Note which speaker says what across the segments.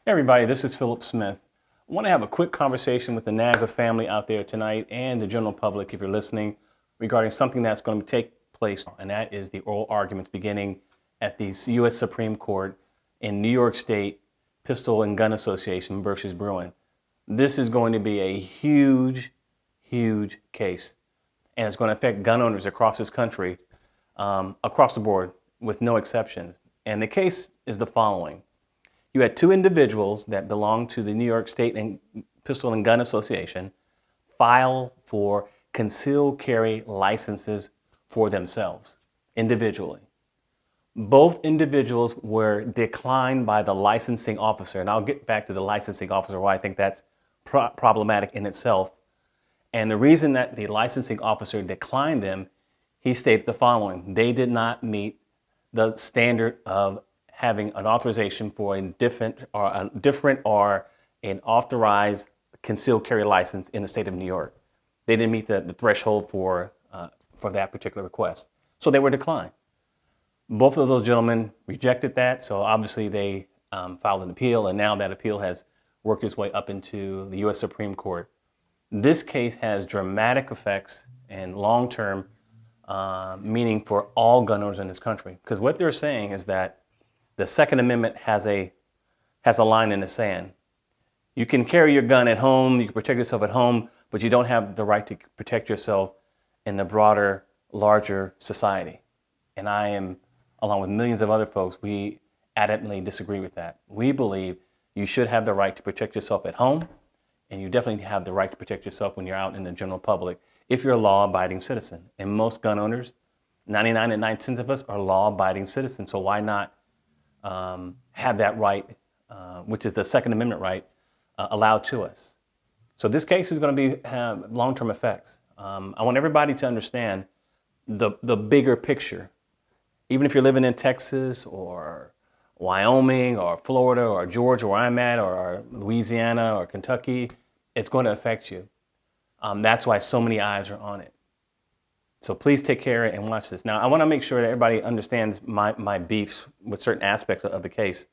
Speaker 1: Hey everybody, this is Philip Smith. I want to have a quick conversation with the NAGA family out there tonight and the general public, if you're listening, regarding something that's going to take place, and that is the oral arguments beginning at the U.S. Supreme Court in New York State Pistol and Gun Association versus Bruen. This is going to be a huge, huge case, and it's going to affect gun owners across this country, across the board, with no exceptions. And the case is the following. You had two individuals that belong to the New York State and Pistol and Gun Association file for concealed carry licenses for themselves individually. Both individuals were declined by the licensing officer, and I'll get back to the licensing officer, why I think that's problematic in itself. And the reason that the licensing officer declined them, he stated the following: they did not meet the standard of having an authorization for a different or an authorized concealed carry license in the state of New York. They didn't meet the threshold for that particular request, so they were declined. Both of those gentlemen rejected that, so obviously they filed an appeal, and now that appeal has worked its way up into the U.S. Supreme Court. This case has dramatic effects and long-term meaning for all gun owners in this country, because what they're saying is that the Second Amendment has a line in the sand. You can carry your gun at home, you can protect yourself at home, but you don't have the right to protect yourself in the broader, larger society. And I am, along with millions of other folks, we adamantly disagree with that. We believe you should have the right to protect yourself at home, and you definitely have the right to protect yourself when you're out in the general public if you're a law-abiding citizen. And most gun owners, 99.9% of us, are law-abiding citizens, so why not have that right, which is the Second Amendment right, allowed to us. So this case is going to have long-term effects. I want everybody to understand the bigger picture. Even if you're living in Texas or Wyoming or Florida or Georgia, where I'm at, or Louisiana or Kentucky, it's going to affect you. That's why so many eyes are on it. So please take care and watch this. Now, I want to make sure that everybody understands my beefs with certain aspects of the case.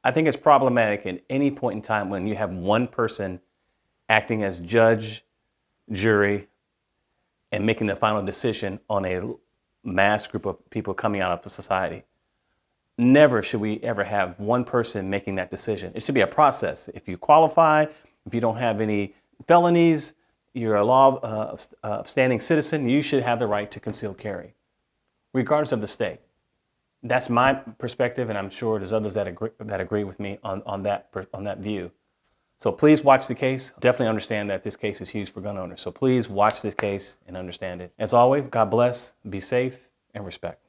Speaker 1: I think it's problematic at any point in time when you have one person acting as judge, jury, and making the final decision on a mass group of people coming out of the society. Never should we ever have one person making that decision. It should be a process. If you qualify, if you don't have any felonies, you're a law-abstaining citizen, you should have the right to concealed carry, regardless of the state. That's my perspective, and I'm sure there's others that agree with me on that view. So please watch the case. Definitely understand that this case is huge for gun owners. So please watch this case and understand it. As always, God bless, be safe, and respect.